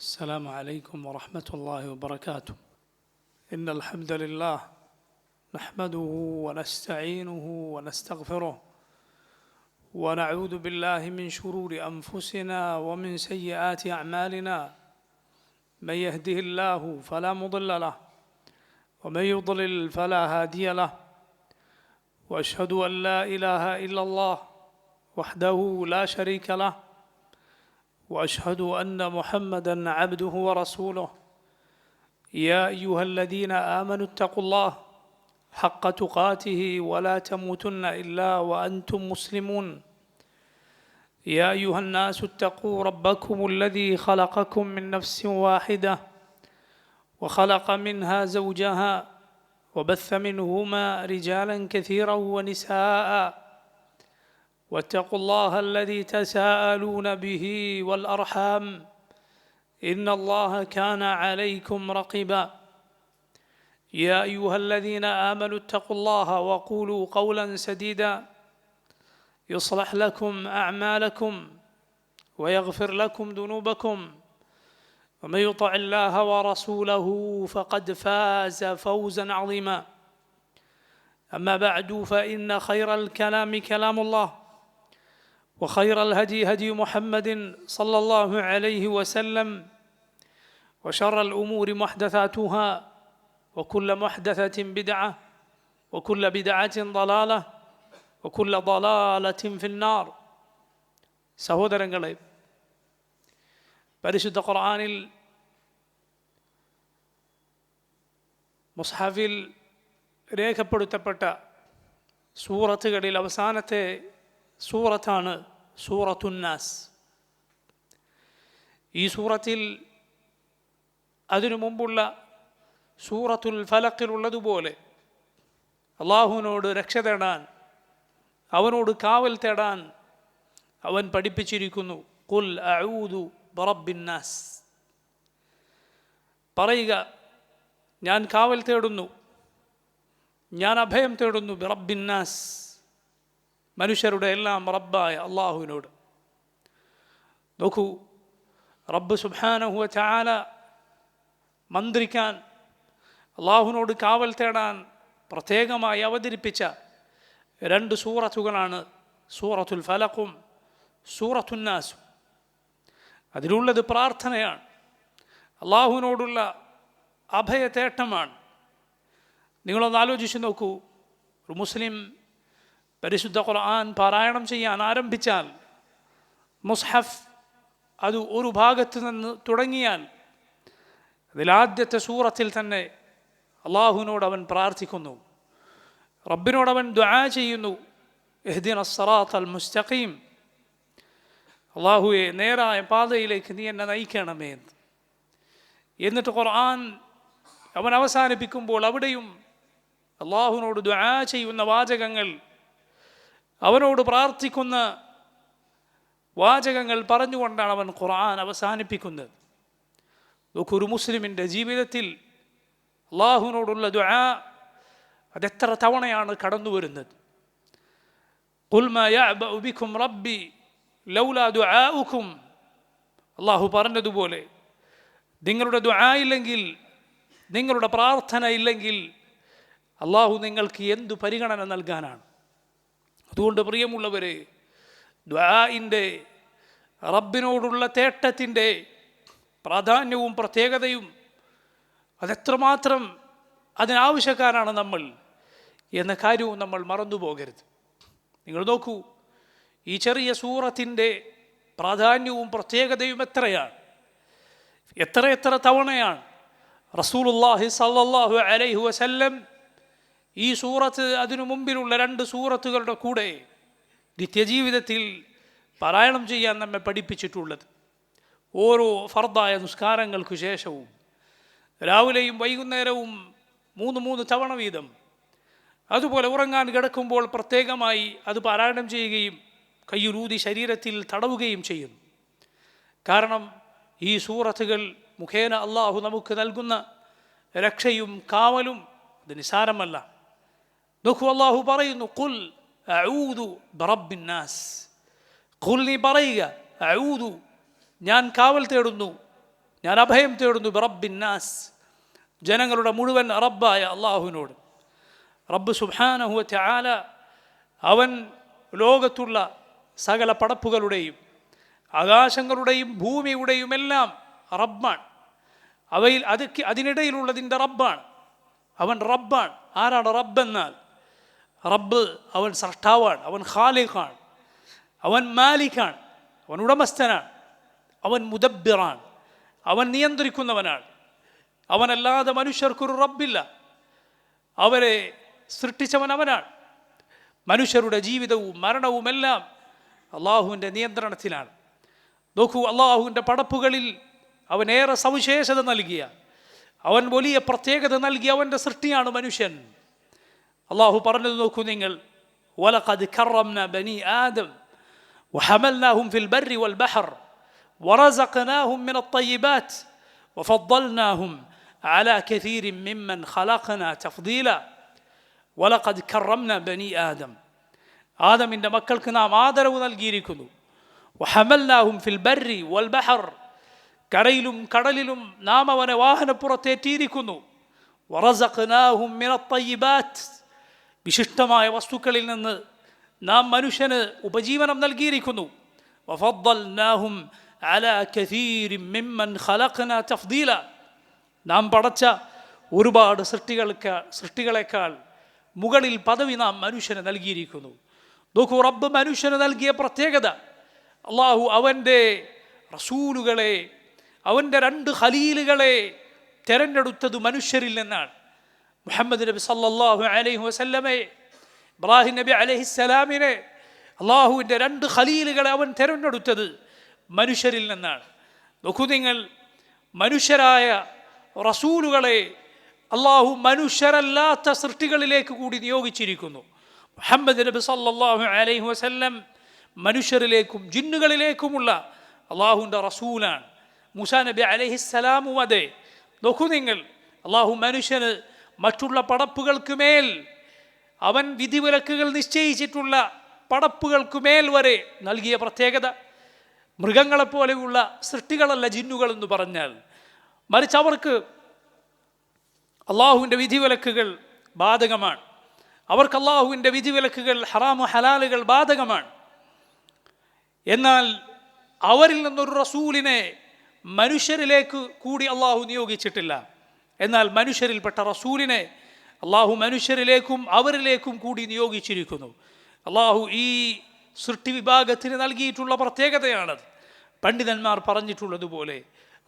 السلام عليكم ورحمة الله وبركاته. إن الحمد لله نحمده ونستعينه ونستغفره ونعوذ بالله من شرور أنفسنا ومن سيئات أعمالنا. من يهده الله فلا مضل له ومن يضلل فلا هادي له، وأشهد أن لا إله إلا الله وحده لا شريك له، وأشهد أن محمدًا عبده ورسوله. يا أيها الذين آمنوا اتقوا الله حق تقاته ولا تموتن إلا وأنتم مسلمون. يا أيها الناس اتقوا ربكم الذي خلقكم من نفس واحدة وخلق منها زوجها وبث منهما رجالا كثيرا ونساء، واتقوا الله الذي تساءلون به والأرحام إن الله كان عليكم رقيبا. يا أيها الذين آمنوا اتقوا الله وقولوا قولا سديدا يصلح لكم أعمالكم ويغفر لكم ذنوبكم، ومن يطع الله ورسوله فقد فاز فوزا عظيما. أما بعد، فإن خير الكلام كلام الله، وخير الهدي هدي محمد صلى الله عليه وسلم، وشر الأمور محدثاتها، وكل محدثة بدعة، وكل بدعة ضلالة، وكل ضلالة في النار. സഹോദരങ്ങളെ, പരിശുദ്ധ ഖുർആനിൽ മുസ്ഹഫിൽ രേഖപ്പെടുത്തപ്പെട്ട സൂറത്തുകളിൽ അവസാനത്തെ സൂറത്താണ് സൂറത്തുന്നാസ്. ഈ സൂറത്തിൽ അതിനു മുമ്പുള്ള സൂറത്തുൽ ഫലഖിലുള്ളതുപോലെ അള്ളാഹുവിനോട് രക്ഷ തേടാൻ, അവനോട് കാവൽ തേടാൻ അവൻ പഠിപ്പിച്ചിരിക്കുന്നു. ഖുൽ അഊദു ബിറബ്ബിന്നാസ്, പറയുക, ഞാൻ കാവൽ തേടുന്നു, ഞാൻ അഭയം തേടുന്നു ബിറബ്ബിന്നാസ്, മനുഷ്യരുടെ എല്ലാം റബ്ബായ അള്ളാഹുവിനോട്. നോക്കൂ, റബ്ബ് സുബ്ഹാനഹു വ തആല മന്ത്രിക്കാൻ, അള്ളാഹുവിനോട് കാവൽ തേടാൻ പ്രത്യേകമായി അവതരിപ്പിച്ച രണ്ട് സൂറത്തുകളാണ് സൂറത്തുൽ ഫലഖും സൂറത്തുന്നാസും. അതിലുള്ളത് പ്രാർത്ഥനയാണ്, അള്ളാഹുവിനോടുള്ള അഭയതേട്ടമാണ്. നിങ്ങളൊന്ന് ആലോചിച്ച് നോക്കൂ, ഒരു മുസ്ലിം പരിശുദ്ധ ഖുർആൻ പാരായണം ചെയ്യാൻ ആരംഭിച്ചാൽ, മുസ്ഹഫ് അത് ഒരു ഭാഗത്ത് നിന്ന് തുടങ്ങിയാൽ അതിലാദ്യത്തെ സൂറത്തിൽ തന്നെ അള്ളാഹുവിനോട് അവൻ പ്രാർത്ഥിക്കുന്നു, റബ്ബിനോടവൻ ദുആ ചെയ്യുന്നു. ഇഹ്ദിനസ് സിറാത്തൽ മുസ്തഖീം, അള്ളാഹുവേ, നേരായ പാതയിലേക്ക് നീ എന്നെ നയിക്കണമേ. എന്നിട്ട് ഖുർആൻ അവൻ അവസാനിപ്പിക്കുമ്പോൾ അവിടെയും അള്ളാഹുവിനോട് ദുആ ചെയ്യുന്ന വാചകങ്ങൾ, അവനോട് പ്രാർത്ഥിക്കുന്ന വാചകങ്ങൾ പറഞ്ഞുകൊണ്ടാണ് അവൻ ഖുർആൻ അവസാനിപ്പിക്കുന്നത്. ഒരു മുസ്ലിമിൻ്റെ ജീവിതത്തിൽ അള്ളാഹുവിനോടുള്ള ദുആ അതെത്ര തവണയാണ് കടന്നു വരുന്നത്. ഖുൽ മാ യഅബഉ ബികും റബ്ബി ലൗലാ ദുആഉകും, അള്ളാഹു പറഞ്ഞതുപോലെ, നിങ്ങളുടെ ദുആ ഇല്ലെങ്കിൽ, നിങ്ങളുടെ പ്രാർത്ഥന ഇല്ലെങ്കിൽ അള്ളാഹു നിങ്ങൾക്ക് എന്തു പരിഗണന നൽകാനാണ്. അതുകൊണ്ട് പ്രിയമുള്ളവരെ, ദുആഇൻ്റെ, റബ്ബിനോടുള്ള തേട്ടത്തിൻ്റെ പ്രാധാന്യവും പ്രത്യേകതയും അതെത്രമാത്രം അതിനാവശ്യക്കാരാണ് നമ്മൾ എന്ന കാര്യവും നമ്മൾ മറന്നുപോകരുത്. നിങ്ങൾ നോക്കൂ, ഈ ചെറിയ സൂറത്തിൻ്റെ പ്രാധാന്യവും പ്രത്യേകതയും എത്രയാണ്, എത്ര തവണയാണ് റസൂലുള്ളാഹി സ്വല്ലല്ലാഹു അലൈഹി വസല്ലം ഈ സൂറത്ത് അതിനു മുമ്പിലുള്ള രണ്ട് സൂറത്തുകളുടെ കൂടെ നിത്യജീവിതത്തിൽ പാരായണം ചെയ്യാൻ നമ്മെ പഠിപ്പിച്ചിട്ടുള്ളത്. ഓരോ ഫർദായ നിസ്കാരങ്ങൾക്കു ശേഷവും രാവിലെയും വൈകുന്നേരവും മൂന്ന് തവണ വീതം, അതുപോലെ ഉറങ്ങാൻ കിടക്കുമ്പോൾ പ്രത്യേകമായി അത് പാരായണം ചെയ്യുകയും കയ്യിലൂതി ശരീരത്തിൽ തടവുകയും ചെയ്യുന്നു. കാരണം ഈ സൂറത്തുകൾ മുഖേന അള്ളാഹു നമുക്ക് നൽകുന്ന രക്ഷയും കാവലും അത് നിസാരമല്ല. നോക്കൂ, അള്ളാഹു പറയുന്നു, ഖുൽ അഊദു ബിറബ്ബിന്നാസ്, ഖുൽ, നീ പറയുക, അഊദു, ഞാൻ കാവൽ തേടുന്നു ഞാൻ അഭയം തേടുന്നു ബിറബ്ബിന്നാസ്, ജനങ്ങളുടെ മുഴുവൻ റബ്ബായ അള്ളാഹുവിനോട്. റബ്ബ് സുബ്ഹാനഹു വ തആല അവൻ ലോകത്തുള്ള സകല പടപ്പുകളുടെയും ആകാശങ്ങളുടെയും ഭൂമിയുടെയും എല്ലാം റബ്ബാണ്. അവയിൽ അതിനിടയിലുള്ളതിൻ്റെ റബ്ബാണ്. അവൻ റബ്ബാണ്. ആരാണ് റബ്ബെന്നാൽ? റബ്ബ് അവൻ സൃഷ്ടാവാണ്, അവൻ ഖാലിഖാണ്, അവൻ മാലിക്കാണ്, അവൻ ഉടമസ്ഥനാണ്, അവൻ മുദബ്ബിറാണ്, അവൻ നിയന്ത്രിക്കുന്നവനാണ്. അവനല്ലാതെ മനുഷ്യർക്കൊരു റബ്ബില്ല. അവരെ സൃഷ്ടിച്ചവൻ അവനാണ്. മനുഷ്യരുടെ ജീവിതവും മരണവുമെല്ലാം അള്ളാഹുവിൻ്റെ നിയന്ത്രണത്തിലാണ്. നോക്കൂ, അള്ളാഹുവിൻ്റെ പടപ്പുകളിൽ അവനേറെ സവിശേഷത നൽകിയ, അവൻ വലിയ പ്രത്യേകത നൽകിയ അവൻ്റെ സൃഷ്ടിയാണ് മനുഷ്യൻ. അള്ളാഹു പറഞ്ഞത് നോക്കൂ നിങ്ങൾ, വലഖദ് കറംനാ ബനി ആദം വഹമൽനാഹും ഫിൽ ബർരി വൽ ബഹർ വറസഖനാഹും മിനത് ത്വയ്യിബാത്ത് വഫദ്ദൽനാഹും അലാ കസീരിൻ മിമ്മൻ ഖലഖനാ തഫ്ദീല. വലഖദ് കറംനാ ബനി ആദം, ആദമിൻ്റെ മക്കൾക്ക് നാം ആദരവ് നൽകിയിരിക്കുന്നു. വഹമൽനാഹും ഫിൽ ബർരി വൽ ബഹർ, കരയിലും കടലിലും നാം അവനെ വാഹനപ്പുറത്തേറ്റിയിരിക്കുന്നു. വറസഖനാഹും മിനത് ത്വയ്യിബാത്ത്, വിശിഷ്ടമായ വസ്തുക്കളിൽ നിന്ന് നാം മനുഷ്യന് ഉപജീവനം നൽകിയിരിക്കുന്നു. വഫദ്ദൽനാഹും അലാ കസീരിൻ മിമ്മൻ ഖലഖനാ തഫ്ദീല, നാം പടച്ച ഒരുപാട് സൃഷ്ടികളെക്കാൾ മുകളിൽ പദവി നാം മനുഷ്യന് നൽകിയിരിക്കുന്നു. നോക്കൂ, റബ്ബ് മനുഷ്യന് നൽകിയ പ്രത്യേകത, അള്ളാഹു അവൻ്റെ റസൂലുകളെ, അവൻ്റെ 2 ഖലീലുകളെ തിരഞ്ഞെടുത്തത് മനുഷ്യരിൽ നിന്നാണ്. മുഹമ്മദ് നബി സല്ലല്ലാഹു അലൈഹി വസല്ലമയെ, ഇബ്രാഹിം നബി അലൈഹിസ്സലാമിനെ, അള്ളാഹുവിൻ്റെ 2 ഖലീലുകളെ അവൻ തിരഞ്ഞെടുത്തത് മനുഷ്യരിൽ നിന്നാണ്. നോക്കൂ നിങ്ങൾ, മനുഷ്യരായ റസൂലുകളെ അള്ളാഹു മനുഷ്യരല്ലാത്ത സൃഷ്ടികളിലേക്ക് കൂടി നിയോഗിച്ചിരിക്കുന്നു. മുഹമ്മദ് നബി സല്ലല്ലാഹു അലൈഹി വസല്ലം മനുഷ്യരിലേക്കും ജിന്നുകളിലേക്കുമുള്ള അള്ളാഹുവിൻ്റെ റസൂലാണ്. മൂസാ നബി അലൈഹിസ്സലാമും അതെ. നോക്കൂ നിങ്ങൾ, അള്ളാഹു മനുഷ്യന് മറ്റുള്ള പടപ്പുകൾക്ക് മേൽ, അവൻ വിധിവിലക്കുകൾ നിശ്ചയിച്ചിട്ടുള്ള പടപ്പുകൾക്ക് മേൽ വരെ നൽകിയ പ്രത്യേകത, മൃഗങ്ങളെപ്പോലെയുള്ള സൃഷ്ടികളല്ല ജിന്നുകൾ എന്ന് പറഞ്ഞാൽ, മറിച്ച് അവർക്ക് അള്ളാഹുവിൻ്റെ വിധിവിലക്കുകൾ ബാധകമാണ്. അവർക്ക് അള്ളാഹുവിൻ്റെ വിധിവിലക്കുകൾ, ഹറാമു ഹലാലുകൾ ബാധകമാണ്. എന്നാൽ അവരിൽ നിന്നൊരു റസൂലിനെ മനുഷ്യരിലേക്ക് കൂടി അള്ളാഹു നിയോഗിച്ചിട്ടില്ല. എന്നാൽ മനുഷ്യരിൽപ്പെട്ട റസൂലിനെ അള്ളാഹു മനുഷ്യരിലേക്കും അവരിലേക്കും കൂടി നിയോഗിച്ചിരിക്കുന്നു. അള്ളാഹു ഈ സൃഷ്ടി വിഭാഗത്തിന് നൽകിയിട്ടുള്ള പ്രത്യേകതയാണത്. പണ്ഡിതന്മാർ പറഞ്ഞിട്ടുള്ളതുപോലെ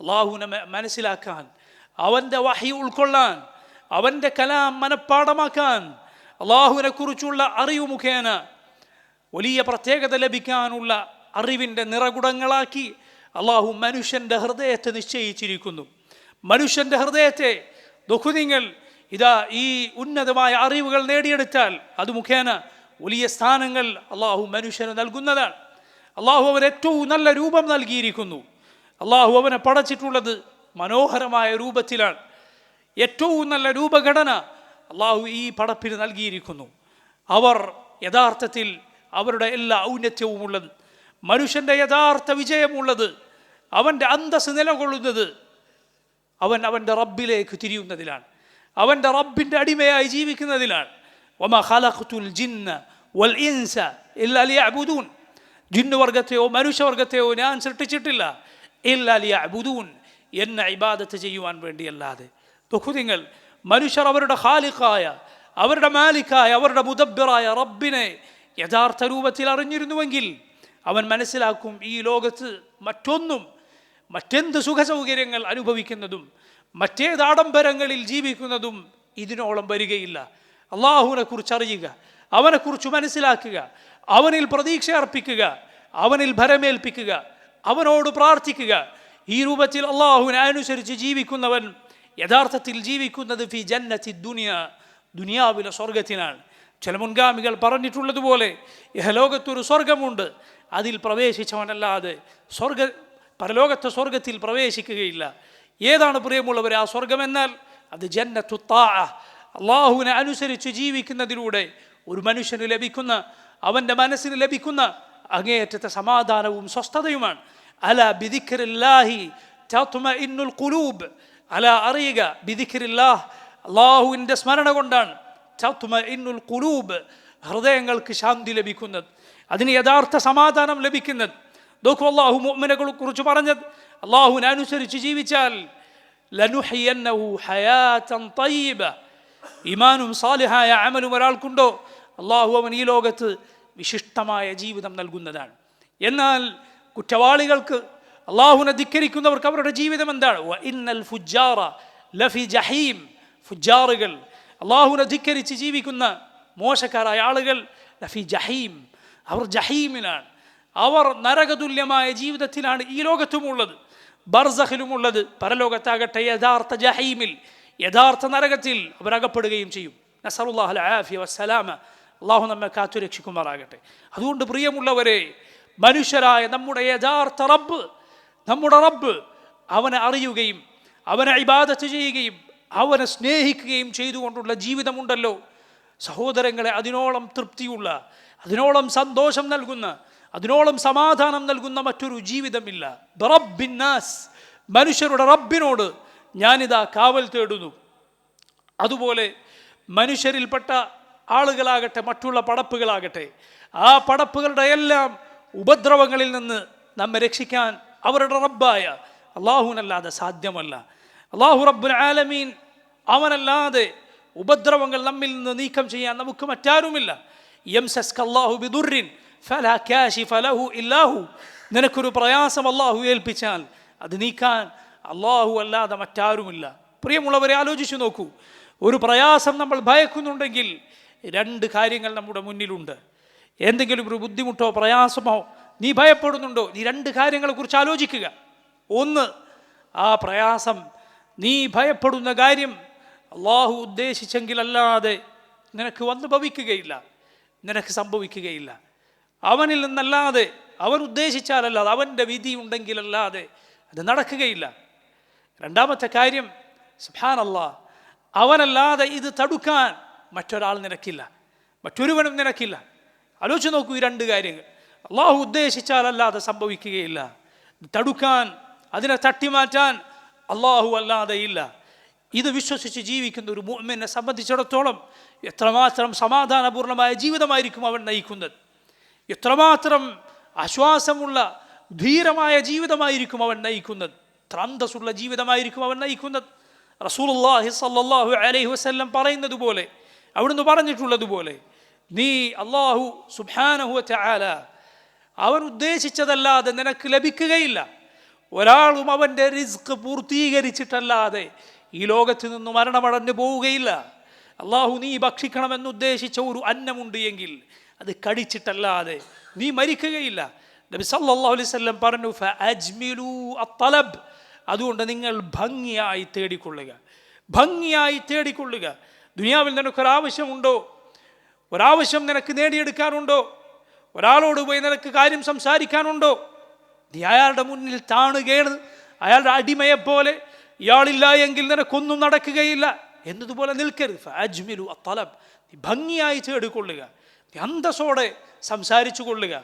അള്ളാഹുവിനെ മനസ്സിലാക്കാൻ, അവൻ്റെ വഹി ഉൾക്കൊള്ളാൻ, അവൻ്റെ കലാം മനഃപ്പാടമാക്കാൻ, അള്ളാഹുവിനെ കുറിച്ചുള്ള അറിവ് മുഖേന വലിയ പ്രത്യേകത ലഭിക്കാനുള്ള അറിവിൻ്റെ നിറകുടങ്ങളാക്കി അള്ളാഹു മനുഷ്യൻ്റെ ഹൃദയത്തെ നിശ്ചയിച്ചിരിക്കുന്നു. മനുഷ്യൻ്റെ ഹൃദയത്തെ നോക്കൂ നിങ്ങൾ, ഇതാ ഈ ഉന്നതമായ അറിവുകൾ നേടിയെടുത്താൽ അത് മുഖേന വലിയ സ്ഥാനങ്ങൾ അള്ളാഹു മനുഷ്യന് നൽകുന്നതാണ്. അള്ളാഹു അവന് ഏറ്റവും നല്ല രൂപം നൽകിയിരിക്കുന്നു. അള്ളാഹു അവനെ പടച്ചിട്ടുള്ളത് മനോഹരമായ രൂപത്തിലാണ്. ഏറ്റവും നല്ല രൂപഘടന അള്ളാഹു ഈ പടപ്പിന് നൽകിയിരിക്കുന്നു. അവർ യഥാർത്ഥത്തിൽ അവരുടെ എല്ലാ ഔന്നത്യവുമുള്ളത്, മനുഷ്യൻ്റെ യഥാർത്ഥ വിജയമുള്ളത്, അവൻ്റെ അന്തസ് നിലകൊള്ളുന്നത് അവൻ്റെ റബ്ബിലേക്ക് തിരിയുന്നതിലാണ്, അവൻ്റെ റബ്ബിൻ്റെ അടിമയായി ജീവിക്കുന്നതിലാണ്. വമാ ഖലഖ്തുൽ ജിന്ന വൽ ഇൻസ ഇല്ലാ ലിയഅ്ബുദൂൻ, ജിന്നുവർഗത്തെയോ മനുഷ്യവർഗത്തെയോ ഞാൻ സൃഷ്ടിച്ചിട്ടില്ല ഇല്ലാ ലിയഅ്ബുദൂൻ, എന്നെ ഇബാദത്ത് ചെയ്യുവാൻ വേണ്ടിയല്ലാതെ. നോക്കൂ നിങ്ങൾ, മനുഷ്യർ അവരുടെ ഖാലിഖായ, അവരുടെ മാലിക്കായ, അവരുടെ മുദബ്ബിറായ റബ്ബിനെ യഥാർത്ഥ രൂപത്തിൽ അറിഞ്ഞിരുന്നുവെങ്കിൽ അവൻ മനസ്സിലാക്കും, ഈ ലോകത്ത് മറ്റെന്ത് സുഖസൗകര്യങ്ങൾ അനുഭവിക്കുന്നതും മറ്റേത് ആഡംബരങ്ങളിൽ ജീവിക്കുന്നതും ഇതിനോളം വരികയില്ല. അള്ളാഹുവിനെ കുറിച്ച് അറിയുക, അവനെക്കുറിച്ച് മനസ്സിലാക്കുക, അവനിൽ പ്രതീക്ഷ അർപ്പിക്കുക, അവനിൽ ഭരമേൽപ്പിക്കുക, അവനോട് പ്രാർത്ഥിക്കുക. ഈ രൂപത്തിൽ അള്ളാഹുവിനെ അനുസരിച്ച് ജീവിക്കുന്നവൻ യഥാർത്ഥത്തിൽ ജീവിക്കുന്നത് ഫി ജന്നത്തി ദുനിയ, ദുനിയാവിലെ സ്വർഗത്തിനാണ്. ചില മുൻഗാമികൾ പറഞ്ഞിട്ടുള്ളതുപോലെ ഇഹലോകത്തൊരു സ്വർഗമുണ്ട്, അതിൽ പ്രവേശിച്ചവനല്ലാതെ പരലോകത്തെ സ്വർഗത്തിൽ പ്രവേശിക്കുകയില്ല. ഏതാണ് പ്രിയമുള്ളവർ ആ സ്വർഗമെന്നാൽ? അത് ജന്നത്തു താഅ, അള്ളാഹുവിനെ അനുസരിച്ച് ജീവിക്കുന്നതിലൂടെ ഒരു മനുഷ്യന് ലഭിക്കുന്ന, അവൻ്റെ മനസ്സിന് ലഭിക്കുന്ന അങ്ങേയറ്റത്തെ സമാധാനവും സ്വസ്ഥതയുമാണ്. അലാ ബിദിക്രില്ലാഹി തത്മഇന്നുൽ ഖുലൂബ്, അല അറിയുക, ബിദിക്രില്ലാഹ്, അല്ലാഹുവിൻ്റെ സ്മരണ കൊണ്ടാണ് തത്മഇന്നുൽ ഖുലൂബ്, ഹൃദയങ്ങൾക്ക് ശാന്തി ലഭിക്കുന്നത്, അതിന് യഥാർത്ഥ സമാധാനം ലഭിക്കുന്നത്. നോക്കൂ, അല്ലാഹു മുഅ്മിനുകളെ കുറിച്ച് പറഞ്ഞത്, അല്ലാഹുവിനെ അനുസരിച്ച് ജീവിച്ചാൽ ലനുഹയ്യന്നഹു ഹയാതൻ തയ്യിബ, ഈമാനും സാലിഹായ അമലും ഒരാൾക്കുണ്ടോ അല്ലാഹു അവൻ ഈ ലോകത്ത് വിശിഷ്ടമായ ജീവിതം നൽകുന്നതാണ്. എന്നാൽ കുറ്റവാളികൾക്ക്, അല്ലാഹുവിനെ ധിക്കരിക്കുന്നവർക്ക് അവരുടെ ജീവിതം എന്താണ്? വഇന്നൽ ഫുജ്ജാറ ലഫി ജഹീം, ഫുജ്ജാറുകൾ, അല്ലാഹുവിനെ ധിക്കരിച്ച് ജീവിക്കുന്ന മോശക്കാരായ ആളുകൾ ലഫി ജഹീം, അവർ ജഹീമിലാണ്, അവർ നരകതുല്യമായ ജീവിതത്തിലാണ് ഈ ലോകത്തുമുള്ളത്, ബർസഖിലുമുള്ളത്. പരലോകത്താകട്ടെ യഥാർത്ഥ ജഹീമിൽ, യഥാർത്ഥ നരകത്തിൽ അവരകപ്പെടുകയും ചെയ്യും. നസ്അലുല്ലാഹൽ ആഫിയ വസ്സലാമ, അല്ലാഹു നമ്മെ കാത്തുരക്ഷിക്കുമാറാകട്ടെ. അതുകൊണ്ട് പ്രിയമുള്ളവരെ, മനുഷ്യരായ നമ്മുടെ യഥാർത്ഥ റബ്ബ്, നമ്മുടെ റബ്ബ്, അവനെ അറിയുകയും അവനെ ഇബാദത്ത് ചെയ്യുകയും അവനെ സ്നേഹിക്കുകയും ചെയ്തുകൊണ്ടുള്ള ജീവിതമുണ്ടല്ലോ സഹോദരങ്ങളെ, അതിനോളം തൃപ്തിയുള്ള, അതിനോളം സന്തോഷം നൽകുന്ന, അതിനോളം സമാധാനം നൽകുന്ന മറ്റൊരു ജീവിതമില്ല. റബ്ബിന്നാസ്, മനുഷ്യരുടെ റബ്ബിനോട് ഞാനിതാ കാവൽ തേടുന്നു. അതുപോലെ മനുഷ്യരിൽപ്പെട്ട ആളുകളാകട്ടെ, മറ്റുള്ള പടപ്പുകളാകട്ടെ, ആ പടപ്പുകളുടെ എല്ലാം ഉപദ്രവങ്ങളിൽ നിന്ന് നമ്മെ രക്ഷിക്കാൻ അവരുടെ റബ്ബായ അല്ലാഹുവിനല്ലാതെ സാധ്യമല്ല. അല്ലാഹു റബ്ബുൽ ആലമീൻ, അവനല്ലാതെ ഉപദ്രവങ്ങൾ നമ്മിൽ നിന്ന് നീക്കം ചെയ്യാൻ നമുക്ക് മറ്റാരുമില്ല. യംസസ്കല്ലാഹു ബിദുർരിൻ ഫലാ കാശിഫ ലഹു ഇല്ലാഹു, നിനക്കൊരു പ്രയാസം അല്ലാഹു ഏൽപ്പിച്ചാൽ അത് നീക്കാൻ അല്ലാഹു അല്ലാതെ മറ്റാരുമില്ല. പ്രിയമുള്ളവരെ, ആലോചിച്ചു നോക്കൂ, ഒരു പ്രയാസം നമ്മൾ ഭയക്കുന്നുണ്ടെങ്കിൽ രണ്ട് കാര്യങ്ങൾ നമ്മുടെ മുന്നിലുണ്ട്. എന്തെങ്കിലും ഒരു ബുദ്ധിമുട്ടോ പ്രയാസമോ നീ ഭയപ്പെടുന്നുണ്ടോ, നീ രണ്ട് കാര്യങ്ങളെക്കുറിച്ച് ആലോചിക്കുക. ഒന്ന്, ആ പ്രയാസം, നീ ഭയപ്പെടുന്ന കാര്യം അല്ലാഹു ഉദ്ദേശിച്ചെങ്കിലല്ലാതെ നിനക്ക് വന്നു ഭവിക്കുകയില്ല, നിനക്ക് സംഭവിക്കുകയില്ല. അവനിൽ നിന്നല്ലാതെ, അവൻ ഉദ്ദേശിച്ചാലല്ലാതെ, അവൻ്റെ വിധി ഉണ്ടെങ്കിലല്ലാതെ അത് നടക്കുകയില്ല. രണ്ടാമത്തെ കാര്യം, സുബ്ഹാനല്ലാഹ്, അവനല്ലാതെ ഇത് തടുക്കാൻ മറ്റൊരാൾ നിനക്കില്ല, മറ്റൊരുവനും നിനക്കില്ല. ആലോചിച്ച് നോക്കൂ, ഈ രണ്ട് കാര്യങ്ങൾ അല്ലാഹു ഉദ്ദേശിച്ചാലല്ലാതെ സംഭവിക്കുകയില്ല. തടുക്കാൻ, അതിനെ തട്ടിമാറ്റാൻ അല്ലാഹു അല്ലാതെ ഇല്ല. ഇത് വിശ്വസിച്ച് ജീവിക്കുന്ന ഒരു മുഅ്മിനെ സംബന്ധിച്ചിടത്തോളം എത്രമാത്രം സമാധാനപൂർണമായ ജീവിതമായിരിക്കും അവൻ നയിക്കുന്നത്, എത്രമാത്രം ആശ്വാസമുള്ള ധീരമായ ജീവിതമായിരിക്കും അവൻ നയിക്കുന്നത്, എത്ര അന്തസ്സുള്ള ജീവിതമായിരിക്കും അവൻ നയിക്കുന്നത്. റസൂലുള്ളാഹി സ്വല്ലല്ലാഹു അലൈഹി വസല്ലം പറയുന്നത് പോലെ, അവിടുന്ന് പറഞ്ഞിട്ടുള്ളതുപോലെ, നീ അല്ലാഹു സുബ്ഹാനഹു വതആല അവൻ ഉദ്ദേശിച്ചതല്ലാതെ നിനക്ക് ലഭിക്കുകയില്ല. ഒരാളും അവൻ്റെ റിസ്ക് പൂർത്തീകരിച്ചിട്ടല്ലാതെ ഈ ലോകത്ത് നിന്ന് മരണമടഞ്ഞു പോവുകയില്ല. അല്ലാഹു നീ ഭക്ഷിക്കണമെന്നുദ്ദേശിച്ച ഒരു അന്നമുണ്ട് എങ്കിൽ അത് കടിച്ചിട്ടല്ലാതെ നീ മരിക്കുകയില്ല. നബി സല്ലല്ലാഹു അലൈഹി വസല്ലം പറഞ്ഞു, ഫഅജ്മിലു അത്തലബ്, അതുകൊണ്ട് നിങ്ങൾ ഭംഗിയായി തേടിക്കൊള്ളുക, ഭംഗിയായി തേടിക്കൊള്ളുക. ദുനിയാവിൽ നിനക്കൊരാവശ്യമുണ്ടോ, ഒരാവശ്യം നിനക്ക് നേടിയെടുക്കാനുണ്ടോ, ഒരാളോട് പോയി നിനക്ക് കാര്യം സംസാരിക്കാനുണ്ടോ, നീ അയാളുടെ മുന്നിൽ താണുകയാണ്, അയാളുടെ അടിമയെപ്പോലെ, ഇയാളില്ല എങ്കിൽ നിനക്കൊന്നും നടക്കുകയില്ല എന്നതുപോലെ നിൽക്കരുത്. ഫഅജ്മിലു അത്തലബ്, നീ ഭംഗിയായി തേടിക്കൊള്ളുക, നീ അന്തസ്സോടെ സംസാരിച്ചു കൊള്ളുക,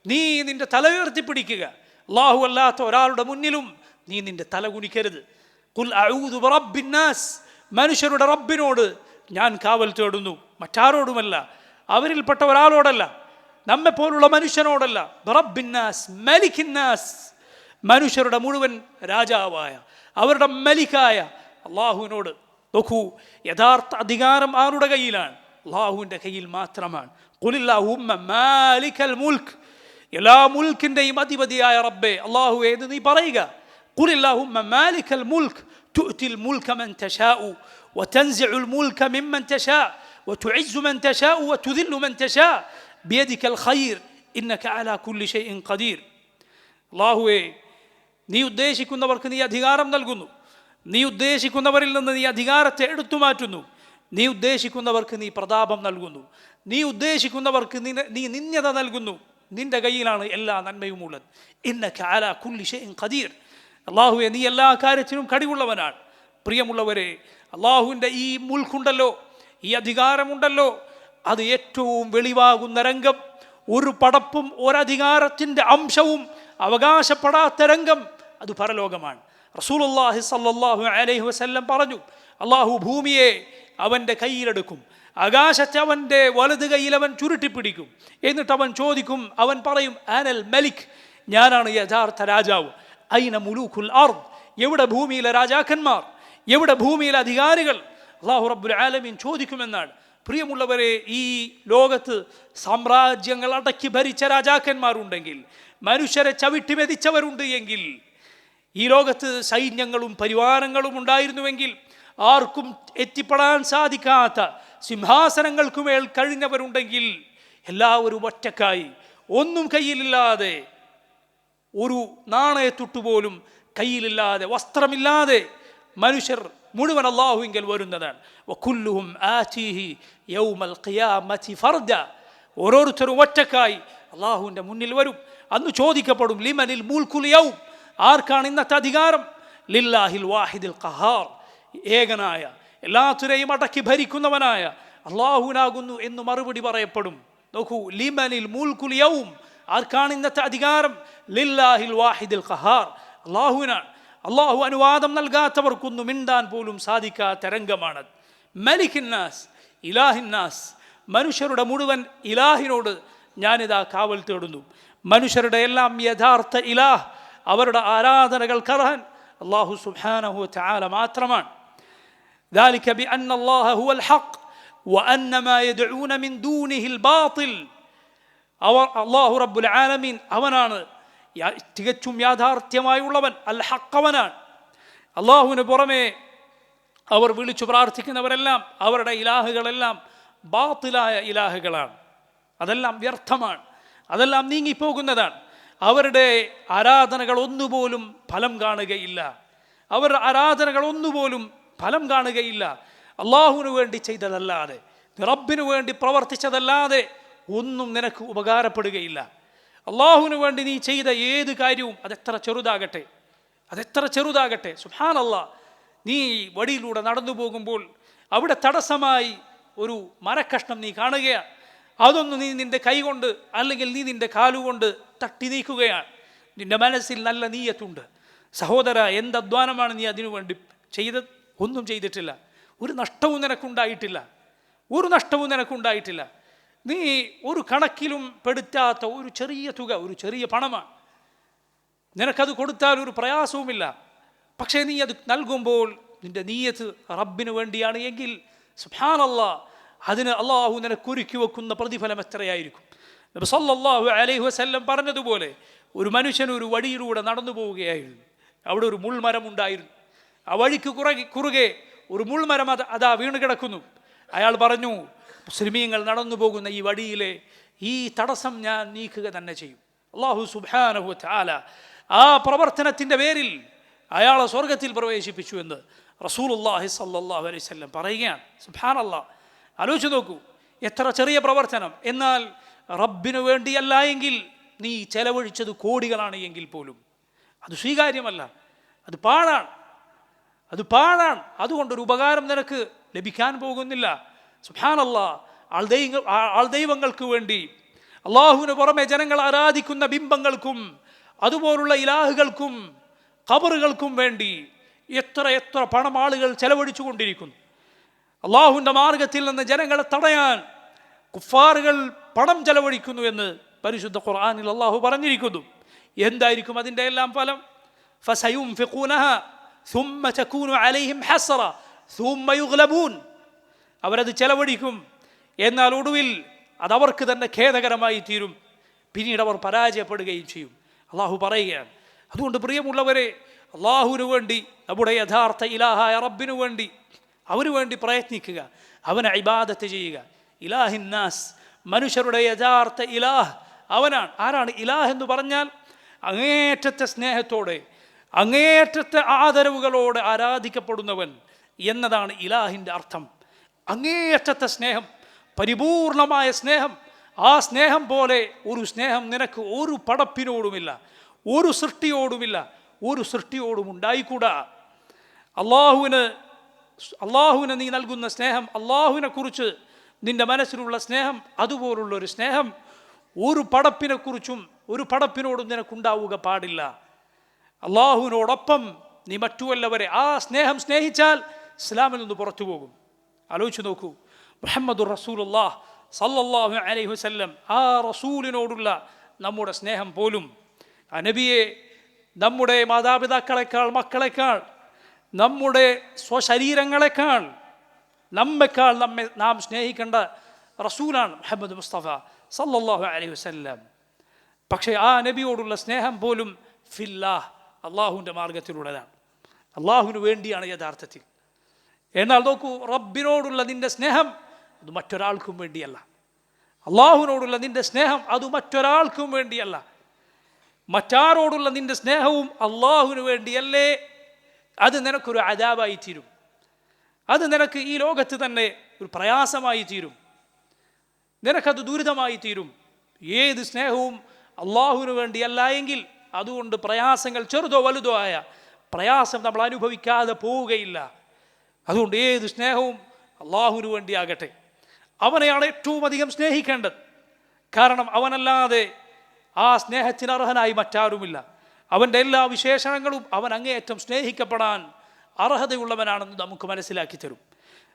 നീ നിന്റെ തല ഉയർത്തിപ്പിടിക്കുക. അല്ലാഹു അല്ലാത്ത ഒരാളുടെ മുന്നിലും നീ നിന്റെ തല കുനിക്കരുത്. ഖുൽ അഊദു ബിറബ്ബിന്നാസ്, മനുഷ്യരുടെ റബ്ബിനോട് ഞാൻ കാവൽ തേടുന്നു, മറ്റാരോടുമല്ല, അവരിൽപ്പെട്ട ഒരാളോടല്ല, നമ്മെ പോലുള്ള മനുഷ്യനോടല്ല. ബിറബ്ബിന്നാസ്, മലിക്കിന്നാസ്, മനുഷ്യരുടെ മുഴുവൻ രാജാവായ, അവരുടെ മലിക്കായ അല്ലാഹുവിനോട്. നോക്കൂ, യഥാർത്ഥ അധികാരം ആരുടെ കയ്യിലാണ്? അല്ലാഹുവിൻ്റെ കയ്യിൽ മാത്രമാണ്. ഖുലില്ലാഹുമ്മ മാലിക്കൽ മുൽക്ക്, എല്ലാ മുൽക്കിൻ്റെയും അധിപതിയായ റബ്ബേ അല്ലാഹുവേ എന്ന് നീ പറയുക. ഖുലില്ലാഹുമ്മ മാലിക്കൽ മുൽക്ക് തുഅ്തിൽ മുൽക മൻ തശാഉ വതൻസിഉൽ മുൽക മിമ്മൻ തശാ വതുഇസ്സു മൻ തശാ വതുദില്ലു മൻ തശാ ബിയദിക്കൽ ഖൈർ ഇന്നക അലാ കുല്ലി ഷൈഇൻ ഖദീർ. അല്ലാഹുവേ, നീ ഉദ്ദേശിക്കുന്നവർക്ക് നീ അധികാരം നൽകുന്നു, നീ ഉദ്ദേശിക്കുന്നവരിൽ നിന്ന് നീ അധികാരത്തെ എടുത്തു മാറ്റുന്നു, നീ ഉദ്ദേശിക്കുന്നവർക്ക് നീ പ്രതാപം നൽകുന്നു, നീ ഉദ്ദേശിക്കുന്നവർക്ക് നീ നിന്യത നൽകുന്നു. നിന്റെ കയ്യിലാണ് എല്ലാ നന്മയും ഉള്ളത്. ഇന്നക അലാ കുല്ലി ഷൈഇൻ ഖദീർ. അല്ലാഹുവേ, നീ എല്ലാ കാര്യത്തിനും കഴിവുള്ളവനാണ്. പ്രിയമുള്ളവരെ, അല്ലാഹുവിൻ്റെ ഈ മുൽക്കുണ്ടല്ലോ, ഈ അധികാരമുണ്ടല്ലോ, അത് ഏറ്റവും വെളിവാകുന്ന രംഗം, ഒരു പടപ്പും ഒരധികാരത്തിൻ്റെ അംശവും അവകാശപ്പെടാത്ത രംഗം അത് പരലോകമാണ്. റസൂലുള്ളാഹി സ്വല്ലല്ലാഹു അലൈഹി വസല്ലം പറഞ്ഞു, അള്ളാഹു ഭൂമിയെ അവൻ്റെ കയ്യിലെടുക്കും, ആകാശത്തെ അവൻ്റെ വലത് കയ്യിൽ അവൻ ചുരുട്ടിപ്പിടിക്കും. എന്നിട്ട് അവൻ ചോദിക്കും, അവൻ പറയും, അനൽ മലിക്, ഞാനാണ് യഥാർത്ഥ രാജാവ്. ഐന മുലൂക്കുൽ അർദ്, എവിടെ ഭൂമിയിലെ രാജാക്കന്മാർ, എവിടെ ഭൂമിയിലെ അധികാരികൾ? അല്ലാഹു റബ്ബുൽ ആലമീൻ ചോദിക്കുമെന്നാണ്. പ്രിയമുള്ളവരെ, ഈ ലോകത്ത് സാമ്രാജ്യങ്ങൾ അടക്കി ഭരിച്ച രാജാക്കന്മാരുണ്ടെങ്കിൽ, മനുഷ്യരെ ചവിട്ടി മെതിച്ചവരുണ്ട് എങ്കിൽ, ഈ ലോകത്ത് സൈന്യങ്ങളും പരിവാരങ്ങളും ഉണ്ടായിരുന്നുവെങ്കിൽ, ആർക്കും എത്തിപ്പെടാൻ സാധിക്കാത്ത സിംഹാസനങ്ങൾക്കുമേൽ കഴിഞ്ഞവരുണ്ടെങ്കിൽ, എല്ലാവരും ഒറ്റക്കായി ഒന്നും കയ്യിലില്ലാതെ, ഒരു നാണയത്തുട്ടുപോലും കയ്യിലില്ലാതെ, വസ്ത്രമില്ലാതെ മനുഷ്യർ മുഴുവൻ അല്ലാഹുവിങ്കൽ വരുന്നതാണ്. വകുല്ലുഹും ആതീഹി യൗമൽ ഖിയാമത്തി ഫർദ, ഓരോരുത്തരും ഒറ്റക്കായി അല്ലാഹുവിൻ്റെ മുന്നിൽ വരും. അന്ന് ചോദിക്കപ്പെടും, ലിമനിൽ മുൽക്കുൽ യൗം, ആർക്കാണ് ഇന്നത്തെ അധികാരം? ലില്ലാഹിൽ വാഹിദിൽ ഖഹാർ, ഏകനായ എല്ലാത്തിനെയും അടക്കി ഭരിക്കുന്നവനായ അല്ലാഹുവിനാകുന്നു എന്ന് മറുപടി പറയപ്പെടും. നോക്കൂ, ലിമനിൽ മുൽക്കുൽ യൗം, ആർക്കാണ് ഇന്നത്തെ അധികാരം? ലില്ലാഹിൽ വാഹിദിൽ ഖഹാർ, അല്ലാഹുവിനാണ്. അള്ളാഹു അനുവാദം നൽകാത്തവർക്കൊന്നും മിണ്ടാൻ പോലും സാധിക്കാത്ത രംഗമാണ്. മലിക്കിന്നാസ്, ഇലാഹിന്നാസ്, മനുഷ്യരുടെ മുഴുവൻ ഇലാഹിനോട് ഞാനിതാ കാവൽ തേടുന്നു. മനുഷ്യരുടെ എല്ലാം യഥാർത്ഥ ഇലാഹ്, അവരുടെ ആരാധനകൾക്കർഹൻ അല്ലാഹു സുബ്ഹാനഹു വതആല മാത്രമാണ്. ذلك بأن الله هو الحق وأن ما يدعون من دونه الباطل. അല്ലാഹു റബ്ബുൽ ആലമീൻ അവനാണ് തികച്ചും യാഥാർത്ഥ്യമായുള്ളവൻ, അൽ ഹഖവനാണ്. അള്ളാഹുവിന് പുറമെ അവർ വിളിച്ചു പ്രാർത്ഥിക്കുന്നവരെല്ലാം, അവരുടെ ഇലാഹുകളെല്ലാം ബാത്തിലായ ഇലാഹുകളാണ്. അതെല്ലാം വ്യർത്ഥമാണ്, അതെല്ലാം നീങ്ങിപ്പോകുന്നതാണ്. അവരുടെ ആരാധനകൾ ഒന്നുപോലും ഫലം കാണുകയില്ല. അവരുടെ ആരാധനകൾ ഒന്നുപോലും ഫലം കാണുകയില്ല. അള്ളാഹുവിന് വേണ്ടി ചെയ്തതല്ലാതെ, റബ്ബിനു വേണ്ടി പ്രവർത്തിച്ചതല്ലാതെ ഒന്നും നിനക്ക് ഉപകാരപ്പെടുകയില്ല. അള്ളാഹുവിന് വേണ്ടി നീ ചെയ്ത ഏത് കാര്യവും അതെത്ര ചെറുതാകട്ടെ, സുബ്ഹാനല്ലാഹ്, നീ വഴിയിലൂടെ നടന്നു പോകുമ്പോൾ അവിടെ തടസ്സമായി ഒരു മരക്കഷ്ണം നീ കാണുകയാണ്. അതൊന്ന് നീ നിൻ്റെ കൈ കൊണ്ട് അല്ലെങ്കിൽ നീ നിൻ്റെ കാലുകൊണ്ട് തട്ടി നീക്കുകയാണ്. നിൻ്റെ മനസ്സിൽ നല്ല നീയത്തുണ്ട്. സഹോദര, എന്ത് അധ്വാനമാണ് നീ അതിനു വേണ്ടി ചെയ്തത്? ഒന്നും ചെയ്തിട്ടില്ല. ഒരു നഷ്ടവും നിനക്കുണ്ടായിട്ടില്ല. നീ ഒരു കണക്കിലും പെടുത്താത്ത ഒരു ചെറിയ തുക, ഒരു ചെറിയ പണമാണ്. നിനക്കത് കൊടുത്താൽ ഒരു പ്രയാസവുമില്ല. പക്ഷേ നീ അത് നൽകുമ്പോൾ നിൻ്റെ നീയത്ത് റബ്ബിന് വേണ്ടിയാണ് എങ്കിൽ സുബ്ഹാനല്ലാഹ്, അതിന് അള്ളാഹു നിനക്കൊരുക്കി വെക്കുന്ന പ്രതിഫലം എത്രയായിരിക്കും. നബി സല്ലല്ലാഹു അലൈഹി വസല്ലം പറഞ്ഞതുപോലെ, ഒരു മനുഷ്യൻ ഒരു വഴിയിലൂടെ നടന്നു പോവുകയായിരുന്നു. അവിടെ ഒരു മുൾമരം ഉണ്ടായിരുന്നു. ആ വഴിക്ക് കുറുകെ ഒരു മുൾമരം അതാ വീണ് കിടക്കുന്നു. അയാൾ പറഞ്ഞു, മുസ്ലിമീങ്ങൾ നടന്നു പോകുന്ന ഈ വഴിയിലെ ഈ തടസ്സം ഞാൻ നീക്കുക തന്നെ ചെയ്യും. അല്ലാഹു സുബ്ഹാനഹു വതആല ആ പ്രവർത്തനത്തിൻ്റെ പേരിൽ അയാളെ സ്വർഗത്തിൽ പ്രവേശിപ്പിച്ചു എന്ന് റസൂലുള്ളാഹി സ്വല്ലല്ലാഹു അലൈഹി വസല്ലം പറയുകയാണ്. സുബ്ഹാനല്ലാഹ്, ആലോചിച്ച് നോക്കൂ, എത്ര ചെറിയ പ്രവർത്തനം. എന്നാൽ റബ്ബിനു വേണ്ടിയല്ല എങ്കിൽ നീ ചെലവഴിച്ചത് കോടികളാണ് എങ്കിൽ പോലും അത് സ്വീകാര്യമല്ല, അത് പാഴാണ്. അതുകൊണ്ടൊരു ഉപകാരം നിനക്ക് ലഭിക്കാൻ പോകുന്നില്ല. സുബ്ഹാനല്ലാഹ്, ആൾദൈവങ്ങൾക്ക് വേണ്ടി, അള്ളാഹുവിന് പുറമെ ജനങ്ങൾ ആരാധിക്കുന്ന ബിംബങ്ങൾക്കും അതുപോലുള്ള ഇലാഹുകൾക്കും ഖബറുകൾക്കും വേണ്ടി എത്ര പണം ആളുകൾ ചെലവഴിച്ചു കൊണ്ടിരിക്കുന്നു. അള്ളാഹുവിൻ്റെ മാർഗത്തിൽ നിന്ന് ജനങ്ങളെ തടയാൻ കുഫാറുകൾ പണം ചെലവഴിക്കുന്നു എന്ന് പരിശുദ്ധ ഖുർആനിൽ അള്ളാഹു പറഞ്ഞിരിക്കുന്നു. എന്തായിരിക്കും അതിൻ്റെ എല്ലാം ഫലം? ഫസയുൻഫിഖൂനഹാ ثم تكون عليهم حسرة ثم يغلبون. അവരത് ചെലവഴിക്കും, എന്നാൽ ഒടുവിൽ അതവർക്ക് തന്നെ ഖേദകരമായി തീരും. പിന്നീട് അവർ പരാജയപ്പെടുകയും ചെയ്യും. അള്ളാഹു പറയുകയാണ്. അതുകൊണ്ട് പ്രിയമുള്ളവരെ, അള്ളാഹുവിനു വേണ്ടി, നമ്മുടെ യഥാർത്ഥ ഇലാഹായ റബ്ബിനു വേണ്ടി, അവന് വേണ്ടി പ്രയത്നിക്കുക, അവനെ ഇബാദത്ത് ചെയ്യുക. ഇലാഹിന്നാസ്, മനുഷ്യരുടെ യഥാർത്ഥ ഇലാഹ് അവനാണ്. ആരാണ് ഇലാഹ് എന്ന് പറഞ്ഞാൽ? അങ്ങേറ്റത്തെ സ്നേഹത്തോടെ, അങ്ങേറ്റത്തെ ആദരവുകളോടെ ആരാധിക്കപ്പെടുന്നവൻ എന്നതാണ് ഇലാഹിൻ്റെ അർത്ഥം. അങ്ങേയറ്റത്തെ സ്നേഹം, പരിപൂർണമായ സ്നേഹം. ആ സ്നേഹം പോലെ ഒരു സ്നേഹം നിനക്ക് ഒരു പടപ്പിനോടുമില്ല, ഒരു സൃഷ്ടിയോടും ഉണ്ടായിക്കൂടാ. അള്ളാഹുവിന് നീ നൽകുന്ന സ്നേഹം, അള്ളാഹുവിനെ കുറിച്ച് നിന്റെ മനസ്സിലുള്ള സ്നേഹം, അതുപോലുള്ളൊരു സ്നേഹം ഒരു പടപ്പിനെക്കുറിച്ചും ഒരു പടപ്പിനോടും നിനക്കുണ്ടാവുക പാടില്ല. അള്ളാഹുവിനോടൊപ്പം നീ മറ്റുവല്ലവരെ ആ സ്നേഹം സ്നേഹിച്ചാൽ ഇസ്ലാമിൽ നിന്ന് പുറത്തു പോകും. ആലോചിച്ച് നോക്കൂ, മുഹമ്മദുർ റസൂലുള്ളാഹ് സല്ലല്ലാഹു അലൈഹി വസല്ലം, ആ റസൂലിനോടുള്ള നമ്മുടെ സ്നേഹം പോലും, ആ നബിയെ നമ്മുടെ മാതാപിതാക്കളെക്കാൾ, മക്കളെക്കാൾ, നമ്മുടെ സ്വശരീരങ്ങളെക്കാൾ, നാം സ്നേഹിക്കേണ്ട റസൂലാണ് മുഹമ്മദ് മുസ്തഫ സല്ലല്ലാഹു അലൈഹി വസല്ലം. പക്ഷേ ആ നബിയോടുള്ള സ്നേഹം പോലും ഫില്ലാഹ്, അള്ളാഹുവിൻ്റെ മാർഗത്തിലുള്ളതാണ്, അള്ളാഹുവിന് വേണ്ടിയാണ് യഥാർത്ഥത്തിൽ. എന്നാൽ നോക്കൂ, റബ്ബിനോടുള്ള നിന്റെ സ്നേഹം അത് മറ്റൊരാൾക്കും വേണ്ടിയല്ല. അള്ളാഹുവിനോടുള്ള നിന്റെ സ്നേഹം അത് മറ്റൊരാൾക്കും വേണ്ടിയല്ല. മറ്റാരോടുള്ള നിന്റെ സ്നേഹവും അള്ളാഹുവിന് വേണ്ടിയല്ലേ, അത് നിനക്കൊരു അദാബായി തീരും. അത് നിനക്ക് ഈ ലോകത്ത് തന്നെ ഒരു പ്രയാസമായി തീരും. നിനക്കത് ദുരിതമായി തീരും. ഏത് സ്നേഹവും അള്ളാഹുവിന് വേണ്ടിയല്ല എങ്കിൽ അതുകൊണ്ട് പ്രയാസങ്ങൾ ചെറുതോ വലുതോ ആയ പ്രയാസം നമ്മൾ അനുഭവിക്കാതെ പോവുകയില്ല. അതുകൊണ്ട് ഏത് സ്നേഹവും അള്ളാഹുവിന് വേണ്ടിയാകട്ടെ. അവനെയാണ് ഏറ്റവും അധികം സ്നേഹിക്കേണ്ടത്. കാരണം അവനല്ലാതെ ആ സ്നേഹത്തിന് അർഹനായി മറ്റാരുമില്ല. അവൻ്റെ എല്ലാ വിശേഷണങ്ങളും അവൻ അങ്ങേയറ്റം സ്നേഹിക്കപ്പെടാൻ അർഹതയുള്ളവനാണെന്ന് നമുക്ക് മനസ്സിലാക്കി തരും.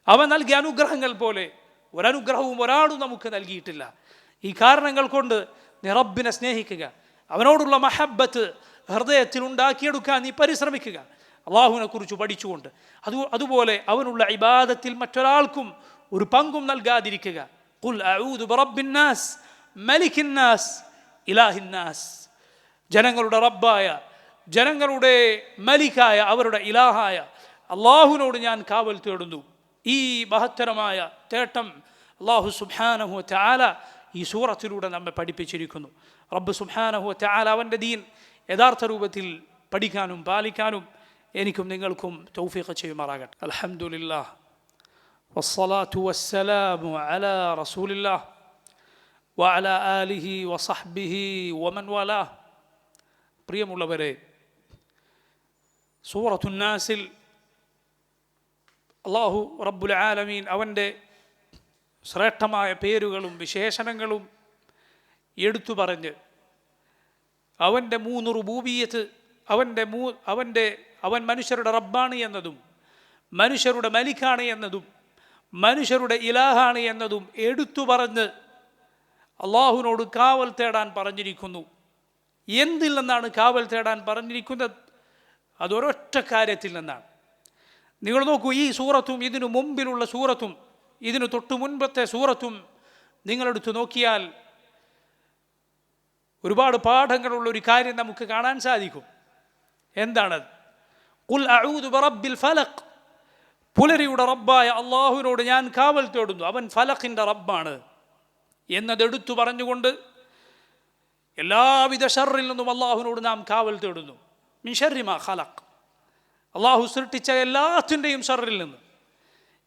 അവൻ നൽകിയ അനുഗ്രഹങ്ങൾ പോലെ ഒരനുഗ്രഹവും ഒരാളും നമുക്ക് നൽകിയിട്ടില്ല. ഈ കാരണങ്ങൾ കൊണ്ട് നീ റബ്ബിനെ സ്നേഹിക്കുക, അവനോടുള്ള മഹബ്ബത്ത് ഹൃദയത്തിൽ ഉണ്ടാക്കിയെടുക്കാൻ നീ പരിശ്രമിക്കുക, അള്ളാഹുവിനെ കുറിച്ച് പഠിച്ചുകൊണ്ട്. അതുപോലെ അവനുള്ള ഇബാദത്തിൽ മറ്റൊരാൾക്കും ഒരു പങ്കും നൽകാതിരിക്കുക. ഖുൽ അഊദു ബിറബ്ബിന്നാസ് മലിക്കിന്നാസ് ഇലാഹിന്നാസ്. ജനങ്ങളുടെ റബ്ബായ, ജനങ്ങളുടെ മലിക്കായ, അവരുടെ ഇലാഹായ അള്ളാഹുവിനോട് ഞാൻ കാവൽ തേടുന്നു. ഈ മഹത്തരമായ തേട്ടം അള്ളാഹു സുബ്ഹാനഹു വ തആല ഈ സൂറത്തിലൂടെ നമ്മെ പഠിപ്പിച്ചിരിക്കുന്നു. റബ്ബ് സുബ്ഹാനഹു വ തആല അവൻ്റെ ദീൻ യഥാർത്ഥ രൂപത്തിൽ പഠിക്കാനും പാലിക്കാനും എനിക്കും നിങ്ങൾക്കും തൗഫീഖ് ചെയ്യുമാറാകട്ടെ. അൽഹംദുലില്ലാഹ് വസ്സലാത്തു വസ്സലാമു അലാ റസൂലില്ലാഹ് വഅലാ ആലിഹി വസഹ്ബിഹി വമൻ വാലാഹ്. പ്രിയമുള്ളവരെ, സൂറത്തുൻ നാസിൽ അല്ലാഹു റബ്ബുൽ ആലമീൻ അവൻ്റെ ശ്രേഷ്ഠമായ പേരുകളും വിശേഷണങ്ങളും എടുത്തു പറഞ്ഞ് അവൻ്റെ 3 റുബൂബിയ്യത്ത്, അവൻ മനുഷ്യരുടെ റബ്ബാണ് എന്നതും മനുഷ്യരുടെ മലിക്കാണ് എന്നതും മനുഷ്യരുടെ ഇലാഹാണ് എന്നതും എടുത്തു പറഞ്ഞ് അള്ളാഹുവിനോട് കാവൽ തേടാൻ പറഞ്ഞിരിക്കുന്നു. എന്തിൽ നിന്നാണ് കാവൽ തേടാൻ പറഞ്ഞിരിക്കുന്നത്? അതൊരൊറ്റ കാര്യത്തിൽ നിന്നാണ്. നിങ്ങൾ നോക്കൂ, ഈ സൂറത്തും ഇതിനു മുമ്പിലുള്ള സൂറത്തും ഇതിനു തൊട്ടു മുൻപത്തെ സൂറത്തും നിങ്ങളെടുത്ത് നോക്കിയാൽ ഒരുപാട് പാഠങ്ങളുള്ളൊരു കാര്യം നമുക്ക് കാണാൻ സാധിക്കും. എന്താണത്? ഖുൽ അഊദു ബിറബ്ബിൽ ഫലഖ്. പുലരിയുടെ റബ്ബായ അള്ളാഹുവിനോട് ഞാൻ കാവൽ തേടുന്നു, അവൻ ഫലഖിൻ്റെ റബ്ബാണ് എന്നതെടുത്തു പറഞ്ഞുകൊണ്ട് എല്ലാവിധ ഷർറിൽ നിന്നും അള്ളാഹുവിനോട് നാം കാവൽ തേടുന്നു. മിൻ ശർരി മാ ഖലഖ്. അള്ളാഹു സൃഷ്ടിച്ച എല്ലാത്തിൻ്റെയും ഷർറിൽ നിന്ന്,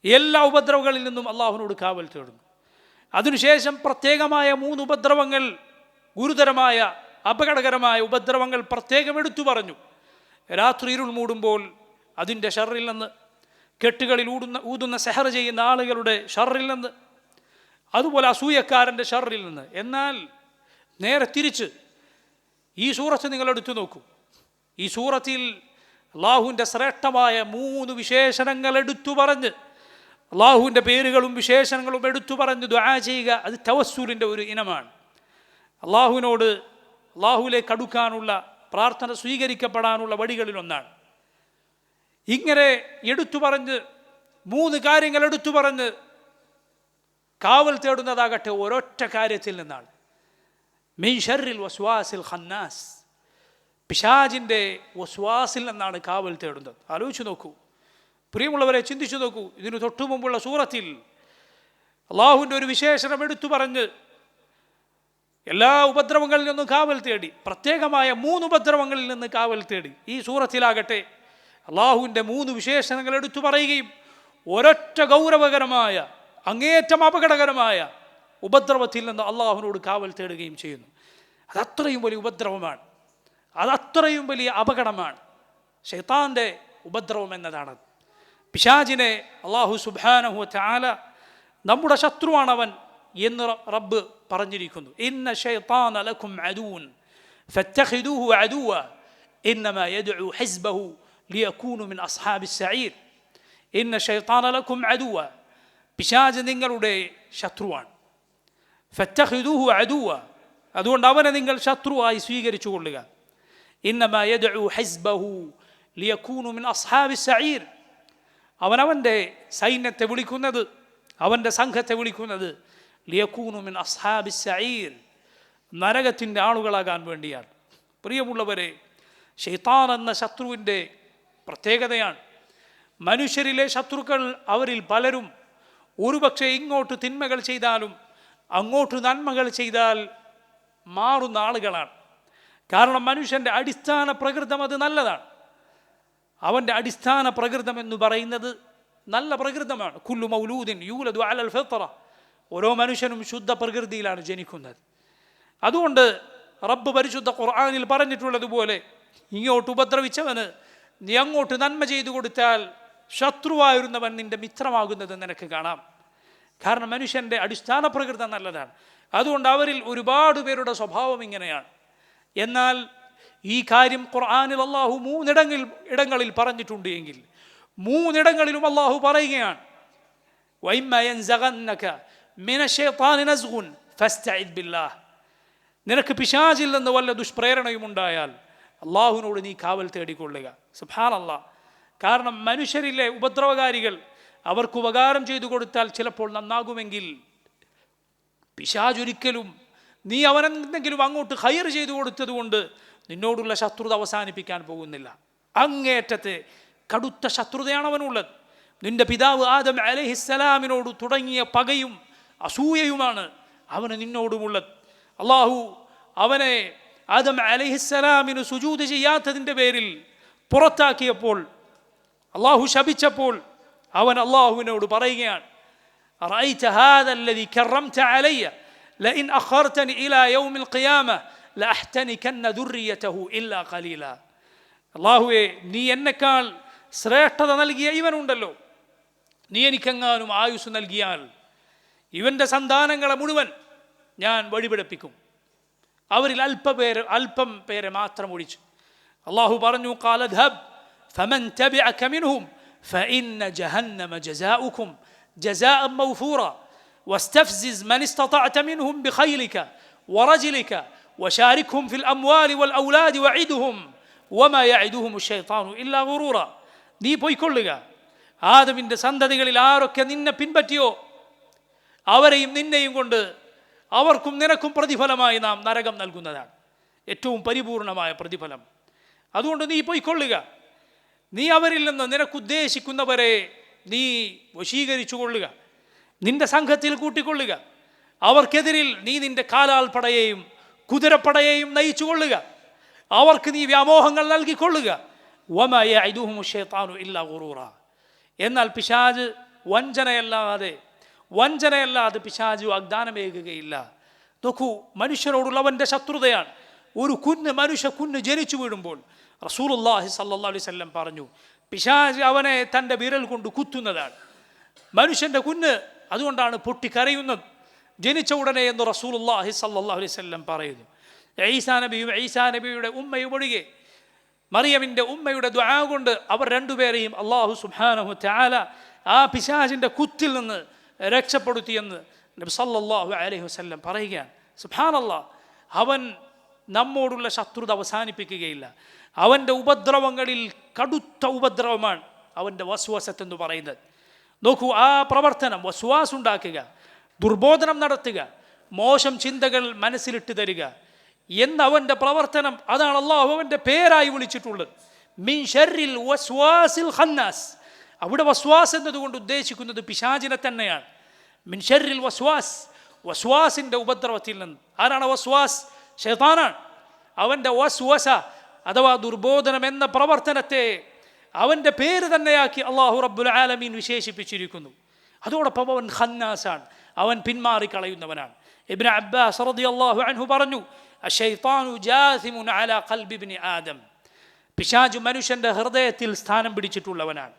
എല്ലാ ഉപദ്രവങ്ങളിൽ നിന്നും അള്ളാഹുവിനോട് കാവൽ തേടുന്നു. അതിനുശേഷം പ്രത്യേകമായ 3 ഉപദ്രവങ്ങൾ, ഗുരുതരമായ അപകടകരമായ ഉപദ്രവങ്ങൾ പ്രത്യേകം എടുത്തു പറഞ്ഞു. രാത്രി ഇരുൾ മൂടുമ്പോൾ അതിൻ്റെ ഷർറിൽ നിന്ന്, കെട്ടുകളിൽ ഊതുന്ന സെഹർ ചെയ്യുന്ന ആളുകളുടെ ഷർറിൽ നിന്ന്, അതുപോലെ അസൂയക്കാരൻ്റെ ഷർറിൽ നിന്ന്. എന്നാൽ നേരെ തിരിച്ച് ഈ സൂറത്ത് നിങ്ങളെടുത്തു നോക്കൂ. ഈ സൂറത്തിൽ അള്ളാഹുവിൻ്റെ ശ്രേഷ്ഠമായ 3 വിശേഷണങ്ങൾ എടുത്തു പറഞ്ഞ്, അള്ളാഹുവിൻ്റെ പേരുകളും വിശേഷണങ്ങളും എടുത്തു പറഞ്ഞ് ദുആ ചെയ്യുക, അത് തവസ്സുലിൻ്റെ ഒരു ഇനമാണ്. അള്ളാഹുവിനോട്, അള്ളാഹുവിലേക്ക് അടുക്കാനുള്ള, പ്രാർത്ഥന സ്വീകരിക്കപ്പെടാനുള്ള വഴികളിലൊന്നാണ്. ഇങ്ങനെ എടുത്തു പറഞ്ഞ് 3 കാര്യങ്ങൾ എടുത്തു പറഞ്ഞ് കാവൽ തേടുന്നതാകട്ടെ ഒരൊറ്റ കാര്യത്തിൽ നിന്നാണ്. മിൻ ശർറിൽ വസ്വാസിൽ ഖന്നാസ്. പിശാചിൻ്റെ വസ്വാസിൽ നിന്നാണ് കാവൽ തേടുന്നത്. ആലോചിച്ച് നോക്കൂ പ്രിയമുള്ളവരെ, ചിന്തിച്ചു നോക്കൂ. ഇതിനു തൊട്ടു മുമ്പുള്ള സൂറത്തിൽ അള്ളാഹുവിൻ്റെ ഒരു വിശേഷണം എടുത്തു പറഞ്ഞ് എല്ലാ ഉപദ്രവങ്ങളിൽ നിന്നും കാവൽ തേടി, പ്രത്യേകമായ 3 ഉപദ്രവങ്ങളിൽ നിന്ന് കാവൽ തേടി. ഈ സൂറത്തിലാകട്ടെ അള്ളാഹുവിൻ്റെ 3 വിശേഷണങ്ങൾ എടുത്തു പറയുകയും ഒരൊറ്റ ഗൗരവകരമായ, അങ്ങേയറ്റം അപകടകരമായ ഉപദ്രവത്തിൽ നിന്ന് അള്ളാഹുവിനോട് കാവൽ തേടുകയും ചെയ്യുന്നു. അതത്രയും വലിയ ഉപദ്രവമാണ്, അതത്രയും വലിയ അപകടമാണ് ശൈത്താൻ്റെ ഉപദ്രവം എന്നതാണത്. പിശാചിനെ അള്ളാഹു സുബ്ഹാനഹു വ തആല നമ്മുടെ ശത്രുവാണവൻ എന്ന് റബ്ബ് പറഞ്ഞിരിക്കുന്നു. ഇന്ന ശൈത്താന ലക്കും അദുവൻ ഫത്തഖിദൂഹു അദുവ ഇന്നമാ യദ്ഉ ഹിസ്ബഹു ലിയകൂനു മിൻ അസ്ഹാബിസ് സഈർ ഇന്ന ശൈത്താന ലക്കും അദുവ പിശാച് നിങ്ങളുടെ ശത്രുവാണ് ഫത്തഖിദൂഹു അദുവ അതുകൊണ്ട് അവനെ നിങ്ങൾ ശത്രുവായി സ്വീകരിച്ചു കൊള്ളുക ഇന്നമാ യദ്ഉ ഹിസ്ബഹു ലിയകൂനു മിൻ അസ്ഹാബിസ് സഈർ അവനവൻ്റെ സൈന്യത്തെ വിളിക്കുന്നത് അവൻ്റെ സംഘത്തെ വിളിക്കുന്നത് ലിയകൂനു മിൻ അസ്ഹാബിസ് സഈർ നരകത്തിൻ്റെ ആളുകളാകാൻ വേണ്ടിയാണ്. പ്രിയമുള്ളവരെ, ശൈത്താൻ എന്ന ശത്രുവിൻ്റെ പ്രത്യേകതയാണ് മനുഷ്യരിലെ ശത്രുക്കൾ അവരിൽ പലരും ഒരുപക്ഷെ ഇങ്ങോട്ട് തിന്മകൾ ചെയ്താലും അങ്ങോട്ട് നന്മകൾ ചെയ്താൽ മാറുന്ന ആളുകളാണ്. കാരണം മനുഷ്യൻ്റെ അടിസ്ഥാന പ്രകൃതം അത് നല്ലതാണ്. അവൻ്റെ അടിസ്ഥാന പ്രകൃതം എന്ന് പറയുന്നത് നല്ല പ്രകൃതമാണ്. കുല്ലു മൗലൂദിൻ യൂലദു അലൽ ഫിത്ര ഓരോ മനുഷ്യനും ശുദ്ധ പ്രകൃതിയിലാണ് ജനിക്കുന്നത്. അതുകൊണ്ട് റബ്ബ് പരിശുദ്ധ ഖുർആനിൽ പറഞ്ഞിട്ടുള്ളതുപോലെ ഇങ്ങോട്ട് ഉപദ്രവിച്ചവന് നീ അങ്ങോട്ട് നന്മ ചെയ്തു കൊടുത്താൽ ശത്രുവായിരുന്നവൻ നിന്റെ മിത്രമാകുന്നത് നിനക്ക് കാണാം. കാരണം മനുഷ്യൻ്റെ അടിസ്ഥാന പ്രകൃതം നല്ലതാണ്. അതുകൊണ്ട് അവരിൽ ഒരുപാട് പേരുടെ സ്വഭാവം ഇങ്ങനെയാണ്. എന്നാൽ ഈ കാര്യം ഖുർആനിൽ അള്ളാഹു മൂന്നിടങ്ങളിൽ പറഞ്ഞിട്ടുണ്ട് എങ്കിൽ മൂന്നിടങ്ങളിലും അള്ളാഹു പറയുകയാണ് വഇമ്മാ യൻസഗന്നക മിനശ്ശൈത്വാനി നസ്ഗുൻ ഫസ്തഇദ് ബില്ലാഹ് നിനക്ക് പിശാചിൽ നിന്ന് വല്ല ദുഷ്പ്രേരണയും ഉണ്ടായാൽ അള്ളാഹുവിനോട് നീ കാവൽ തേടിക്കൊള്ളുക. സുബ്ഹാനല്ലാഹ്. കാരണം മനുഷ്യരിലെ ഉപദ്രവകാരികൾ അവർക്ക് ഉപകാരം ചെയ്തു കൊടുത്താൽ ചിലപ്പോൾ നന്നാകുമെങ്കിൽ പിശാചൊരിക്കലും നീ അവനെന്തെങ്കിലും അങ്ങോട്ട് ഖൈർ ചെയ്തു കൊടുത്തത് കൊണ്ട് നിന്നോടുള്ള ശത്രുത അവസാനിപ്പിക്കാൻ പോകുന്നില്ല. അങ്ങേറ്റത്തെ കടുത്ത ശത്രുതയാണ് അവനുള്ളത്. നിന്റെ പിതാവ് ആദം അലൈഹിസ്സലാമിനോട് തുടങ്ങിയ പകയും അസൂയയുമാണ് അവന് നിന്നോടുമുള്ളത്. അള്ളാഹു അവനെ ആദം അലൈഹിസ്സലാമിന് സുജൂദ് ചെയ്യാത്തതിൻ്റെ പേരിൽ പുറത്താക്കിയപ്പോൾ അള്ളാഹു ശപിച്ചപ്പോൾ അവൻ അള്ളാഹുവിനോട് പറയുകയാണ് അറഅയ്ത ഹാദാ അല്ലദീ കറംത അലയ്യ ലഇൻ അഖർതനി ഇലാ യൗമിൽ ഖിയാമ ലഅഹ്തനികന്ന ദുർരിയതഹു ഇല്ലാ ഖലീല. അള്ളാഹുവേ, നീ എന്നെക്കാൾ ശ്രേഷ്ഠത നൽകിയ ഇവനുണ്ടല്ലോ, നീ എനിക്കെങ്ങാനും ആയുസ് നൽകിയാൽ ഇവൻ്റെ സന്താനങ്ങളെ മുഴുവൻ ഞാൻ വഴിപിഴപ്പിക്കും. അവരിൽ അല്പം പേരെ മാത്രം ഒഴിച്ചു. അള്ളാഹു പറഞ്ഞു ഖാല ദ്ഹബ് ഫമൻ തബിഅക മിൻഹും ഫഇന്ന ജഹന്നമ ജസാഉകും ജസാഅൻ മൗഫൂറ വസ്തഫ്സിസ് മൻ ഇസ്തതഅത മിൻഹും ബിഖൈലിക വറജ്ലിക വശാരിക്ഹും ഫിൽ അംവാലി വൽ ഔലാദി വഇദ്ഹും വമാ യഇദുഹും ശൈത്താനു ഇല്ലാ ഗുറൂറ. നീ പോയിക്കൊള്ളുക, ആദമിൻ്റെ സന്തതികളിൽ ആരൊക്കെ നിന്നെ പിൻപറ്റിയോ അവരെയും നിന്നെയും കൊണ്ട് അവർക്കും നിനക്കും പ്രതിഫലമായി നാം നരകം നൽകുന്നതാണ്, ഏറ്റവും പരിപൂർണമായ പ്രതിഫലം. അതുകൊണ്ട് നീ പോയിക്കൊള്ളുക, നീ അവരിൽ നിന്ന് നിനക്കുദ്ദേശിക്കുന്നവരെ നീ വശീകരിച്ചു കൊള്ളുക, നിന്റെ സംഘത്തിൽ കൂട്ടിക്കൊള്ളുക. അവർക്കെതിരിൽ നീ നിന്റെ കാലാൾപ്പടയെയും കുതിരപ്പടയെയും നയിച്ചു കൊള്ളുക. അവർക്ക് നീ വ്യാമോഹങ്ങൾ നൽകിക്കൊള്ളുക. വമാ യഇദുഹും ശൈത്താനു ഇല്ലാ ഗുറൂറ. എന്നാൽ പിശാച് വഞ്ചനയല്ലാതെ പിശാച് വാഗ്ദാനമേകുകയില്ല. നോക്കൂ, മനുഷ്യരോടുള്ളവൻ്റെ ശത്രുതയാണ്. ഒരു മനുഷ്യ കുഞ്ഞ് ജനിച്ചു വീഴുമ്പോൾ റസൂലുള്ളാഹി സ്വല്ലല്ലാഹു അലൈഹി വസല്ലം പറഞ്ഞു പിശാച് അവനെ തൻ്റെ വിരൽ കൊണ്ട് കുത്തുന്നതാണ്. മനുഷ്യൻ്റെ കുഞ്ഞ് അതുകൊണ്ടാണ് പൊട്ടിക്കരയുന്നത് ജനിച്ച ഉടനെ എന്ന് റസൂലുള്ളാഹി സ്വല്ലല്ലാഹു അലൈഹി വസല്ലം പറയുന്നു. ഈസാ നബിയുടെ ഉമ്മയും ഒഴികെ മറിയമിൻ്റെ ഉമ്മയുടെ ദുആ കൊണ്ട് അവർ രണ്ടുപേരെയും അല്ലാഹു സുബ്ഹാനഹു തആല ആ പിശാചിൻ്റെ കുത്തിൽ നിന്ന് രക്ഷപ്പെടുത്തിയെന്ന് നബി സല്ലല്ലാഹു അലൈഹി വസല്ലം പറയുകയാണ്. സുബ്ഹാനല്ലാഹ്. അവൻ നമ്മോടുള്ള ശത്രുത അവസാനിപ്പിക്കുകയില്ല. അവൻ്റെ ഉപദ്രവങ്ങളിൽ കടുത്ത ഉപദ്രവമാണ് അവൻ്റെ വസ്വസത്ത് എന്ന് പറയുന്നത്. നോക്കൂ, ആ പ്രവർത്തനം വസ്വാസ് ഉണ്ടാക്കുക, ദുർബോധനം നടത്തുക, മോശം ചിന്തകൾ മനസ്സിലിട്ട് തരിക എന്നവൻ്റെ പ്രവർത്തനം, അതാണ് അല്ലാഹു അവൻ്റെ പേരായി വിളിച്ചിട്ടുള്ളത്. മിൻ ശർരിൽ വസ്വാസിൽ ഖന്നാസ്. അവിടെ വസ്വാസ് എന്നതുകൊണ്ട് ഉദ്ദേശിക്കുന്നത് പിശാചിനെ തന്നെയാണ്. മിൻ ശർരിൽ വസ്വാസ്, വസ്വാസിൻ്റെ ഉപദ്രവത്തിൽ നിന്ന്. ആരാണ് വസ്വാസ്? ശൈത്താനാണ്. അവൻ്റെ വസ്വസ അഥവാ ദുർബോധനം എന്ന പ്രവർത്തനത്തെ അവൻ്റെ പേര് തന്നെയാക്കി അല്ലാഹു റബ്ബുൽ ആലമീൻ വിശേഷിപ്പിച്ചിരിക്കുന്നു. അതോടൊപ്പം അവൻ ഖന്നാസാണ്, അവൻ പിന്മാറിക്കളയുന്നവനാണ്. ഇബ്നു അബ്ബാസ് റളിയല്ലാഹു അൻഹു പറഞ്ഞു അശ്ശൈത്താനു ജാസിമുൻ അലാ ഖൽബി ഇബ്നി ആദം. പിശാച് മനുഷ്യൻ്റെ ഹൃദയത്തിൽ സ്ഥാനം പിടിച്ചിട്ടുള്ളവനാണ്.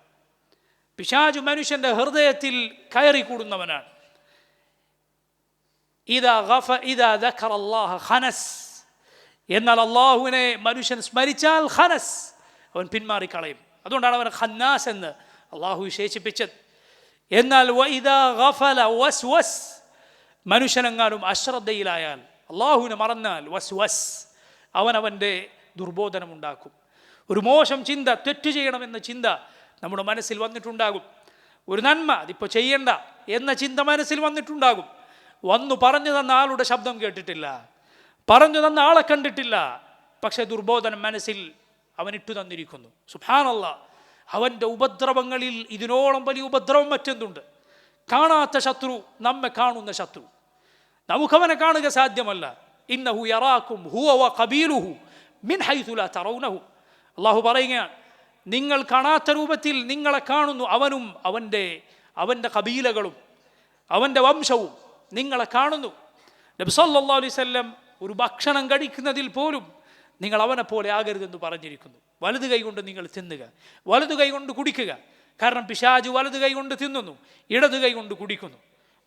പിശാച് മനുഷ്യൻ്റെ ഹൃദയത്തിൽ കയറിക്കൂടുന്നവനാണ്. ഇദാ ദക്കറല്ലാഹ ഖനസ്. എന്നാൽ അള്ളാഹുവിനെ മനുഷ്യൻ സ്മരിച്ചാൽ ഖനസ്, അവൻ പിന്മാറിക്കളയും. അതുകൊണ്ടാണ് അവനെ ഖന്നാസ് എന്ന് അള്ളാഹു വിശേഷിപ്പിച്ചത്. എന്നാൽ വഇദാ ഗഫല വസ്വസ്, മനുഷ്യനെങ്ങാനും അശ്രദ്ധയിലായാൽ, അള്ളാഹുവിനെ മറന്നാൽ, വസ്വസ്, അവനവൻ്റെ ദുർബോധനമുണ്ടാക്കും. ഒരു മോശം ചിന്ത, തെറ്റ് ചെയ്യണമെന്ന ചിന്ത നമ്മുടെ മനസ്സിൽ വന്നിട്ടുണ്ടാകും. ഒരു നന്മ അതിപ്പോൾ ചെയ്യണ്ട എന്ന ചിന്ത മനസ്സിൽ വന്നിട്ടുണ്ടാകും. വന്നു പറഞ്ഞു തന്ന ആളുടെ ശബ്ദം കേട്ടിട്ടില്ല, പറഞ്ഞു തന്ന ആളെ കണ്ടിട്ടില്ല, പക്ഷെ ദുർബോധനം മനസ്സിൽ അവൻ ഇട്ടു തന്നിരിക്കുന്നു. സുബ്ഹാനല്ലാഹ്, അവൻ്റെ ഉപദ്രവങ്ങളിൽ ഇതിനോളം വലിയ ഉപദ്രവം മറ്റെന്തുണ്ട്? കാണാത്ത ശത്രു, നമ്മെ കാണുന്ന ശത്രു. നമുക്കവനെ കാണുക സാധ്യമല്ല. ഇന്നഹു യറാക്കും ഹുവ വ ഖബീലുഹു മിൻ ഹൈതു ലാ തറൗനഹു. അള്ളാഹു പറയുകയാണ്, നിങ്ങൾ കാണാത്ത രൂപത്തിൽ നിങ്ങളെ കാണുന്നു അവനും അവൻ്റെ കബീലകളും അവൻ്റെ വംശവും നിങ്ങളെ കാണുന്നു. നബി സല്ലല്ലാഹു അലൈഹി വസല്ലം ഒരു ഭക്ഷണം കഴിക്കുന്നതിൽ പോലും നിങ്ങൾ അവനെ പോലെ ആകരുതെന്ന് പറഞ്ഞിരിക്കുന്നു. വലത് കൈ കൊണ്ട് നിങ്ങൾ തിന്നുക, വലത് കൈ കൊണ്ട് കുടിക്കുക. കാരണം പിശാച് വലത് കൈ കൊണ്ട് തിന്നുന്നു, ഇടത് കൈ കൊണ്ട് കുടിക്കുന്നു.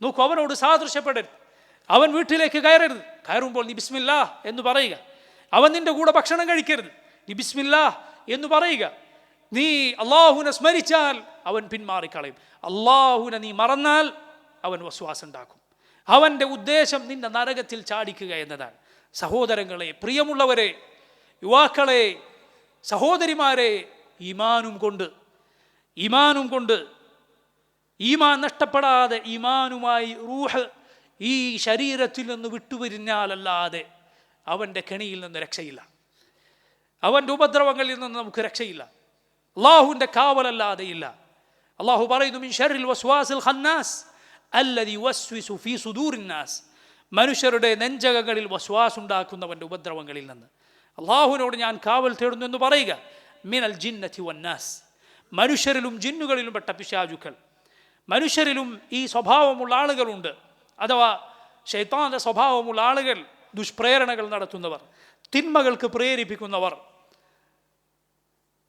നോക്കൂ, അവനോട് സാദൃശ്യപ്പെടരുത്. അവൻ വീട്ടിലേക്ക് കയറരുത്, കയറുമ്പോൾ നീ ബിസ്മില്ലാ എന്ന് പറയുക. അവൻ നിന്റെ കൂടെ ഭക്ഷണം കഴിക്കരുത്, നീ ബിസ്മില്ലാ എന്ന് പറയുക. നീ അള്ളാഹുവിനെ സ്മരിച്ചാൽ അവൻ പിന്മാറിക്കളയും. അള്ളാഹുവിനെ നീ മറന്നാൽ അവൻ വസ്വാസം ഉണ്ടാക്കും. അവൻ്റെ ഉദ്ദേശം നിന്നെ നരകത്തിൽ ചാടിക്കുക എന്നതാണ്. സഹോദരങ്ങളെ, പ്രിയമുള്ളവരെ, യുവാക്കളെ, സഹോദരിമാരെ, ഈമാനും കൊണ്ട് ഈമാൻ നഷ്ടപ്പെടാതെ ഈമാനുമായി റൂഹ് ഈ ശരീരത്തിൽ നിന്ന് വിട്ടുപിരിഞ്ഞാലല്ലാതെ അവൻ്റെ കെണിയിൽ നിന്ന് രക്ഷയില്ല, അവൻ്റെ ഉപദ്രവങ്ങളിൽ നിന്ന് നമുക്ക് രക്ഷയില്ല. അള്ളാഹുവിൻ്റെ കാവലല്ലാതെ ഇല്ല. അള്ളാഹു പറയുന്നു, മിൻ ശർറിൽ വസ്വാസിൽ ഖന്നാസ് അല്ലദി യുവസ്വിസു ഫീ സുദൂറിൻ നാസ്, മനുഷ്യരുടെ നെഞ്ചകങ്ങളിൽ വസ്വാസ് ഉണ്ടാക്കുന്നവൻ്റെ ഉപദ്രവങ്ങളിൽ നിന്ന് അള്ളാഹുവിനോട് ഞാൻ കാവൽ തേടുന്നു എന്ന് പറയുക. മിനൽ ജിന്നതി വന്നാസ്, മനുഷ്യരിലും ജിന്നുകളിലും പെട്ട പിശാചുക്കൾ. മനുഷ്യരിലും ഈ സ്വഭാവമുള്ള ആളുകളുണ്ട്, അഥവാ ശൈത്താന്റെ സ്വഭാവമുള്ള ആളുകൾ, ദുഷ്പ്രേരണകൾ നടത്തുന്നവർ, തിന്മകൾക്ക് പ്രേരിപ്പിക്കുന്നവർ.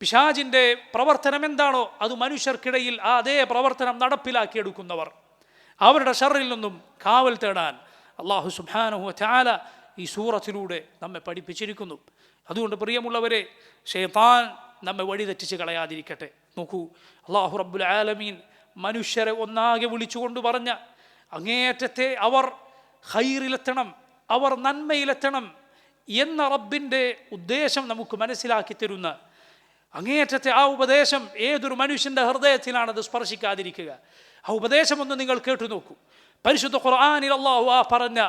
പിശാചിൻ്റെ പ്രവർത്തനം എന്താണോ അത് മനുഷ്യർക്കിടയിൽ അതേ പ്രവർത്തനം നടപ്പിലാക്കിയെടുക്കുന്നവർ. അവരുടെ ഷർറിൽ നിന്നും കാവൽ തേടാൻ അല്ലാഹു സുബ്ഹാനഹു വ തആല ഈ സൂറത്തിലൂടെ നമ്മെ പഠിപ്പിച്ചിരിക്കുന്നു. അതുകൊണ്ട് പ്രിയമുള്ളവരെ, ശൈത്താൻ നമ്മെ വഴിതെറ്റിച്ച് കളയാതിരിക്കട്ടെ. നോക്കൂ, അല്ലാഹു റബ്ബുൽ ആലമീൻ മനുഷ്യരെ ഒന്നാകെ വിളിച്ചുകൊണ്ട് പറഞ്ഞ അങ്ങേയറ്റത്തെ അവർ ഖൈറിലെത്തണം, അവർ നന്മയിലെത്തണം എന്ന റബ്ബിൻ്റെ ഉദ്ദേശം നമുക്ക് മനസ്സിലാക്കി തരുന്ന അങ്ങേയറ്റത്തെ ആ ഉപദേശം ഏതൊരു മനുഷ്യൻ്റെ ഹൃദയത്തിലാണത് സ്പർശിക്കാതിരിക്കുക. ആ ഉപദേശം ഒന്ന് നിങ്ങൾ കേട്ടു നോക്കൂ. പരിശുദ്ധ ഖുർആനിൽ അല്ലാഹു ആ പറഞ്ഞ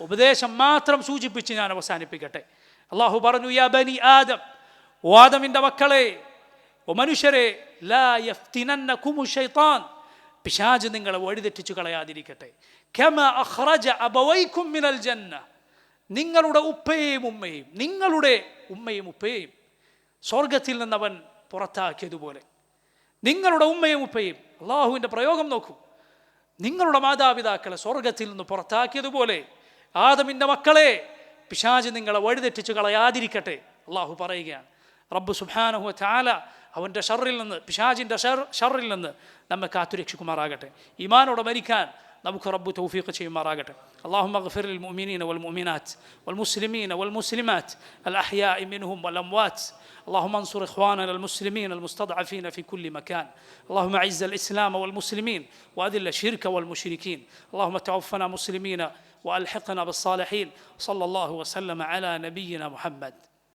ഉപദേശം മാത്രം സൂചിപ്പിച്ച് ഞാൻ അവസാനിപ്പിക്കട്ടെ. അല്ലാഹു പറഞ്ഞു, യാ ബനി ആദം, ഓ ആദമിൻ്റെ മക്കളെ, ഓ മനുഷ്യരെ, ലാ യഫ്തിനന്നകുമു ശൈത്താൻ, പിശാച് നിങ്ങളെ വഴിതെറ്റിച്ചു കളയാതിരിക്കട്ടെ. കമാ അഖ്റജ അബവൈകും മിനൽ ജന്ന, നിങ്ങളുടെ ഉമ്മയും ഉപ്പയും സ്വർഗത്തിൽ നിന്നവൻ പുറത്താക്കിയതുപോലെ, നിങ്ങളുടെ ഉമ്മയും ഉപ്പയും, അള്ളാഹുവിൻ്റെ പ്രയോഗം നോക്കൂ, നിങ്ങളുടെ മാതാപിതാക്കളെ സ്വർഗത്തിൽ നിന്ന് പുറത്താക്കിയതുപോലെ ആദമിൻ്റെ മക്കളെ പിശാച് നിങ്ങളെ വഴിതെറ്റിച്ചു കളയാതിരിക്കട്ടെ അള്ളാഹു പറയുകയാണ്. റബ്ബ് സുബ്ഹാനഹു വ തആല അവൻ്റെ ഷർറിൽ നിന്ന്, പിശാചിൻ്റെ ഷർറിൽ നിന്ന് നമ്മെ കാത്തുരക്ഷിക്കുമാറാകട്ടെ. ഈമാനോടെ മരിക്കാൻ നമുക്ക് റബ്ബ് തൗഫീഖ് ചെയ്യുമാറാകട്ടെ. اللهم اغفر للمؤمنين والمؤمنات والمسلمين والمسلمات الأحياء منهم والأموات. اللهم انصر إخواننا المسلمين المستضعفين في كل مكان. اللهم أعز الإسلام والمسلمين وأذل الشرك والمشركين. اللهم توفنا مسلمين وألحقنا بالصالحين. صلى الله وسلم على نبينا محمد.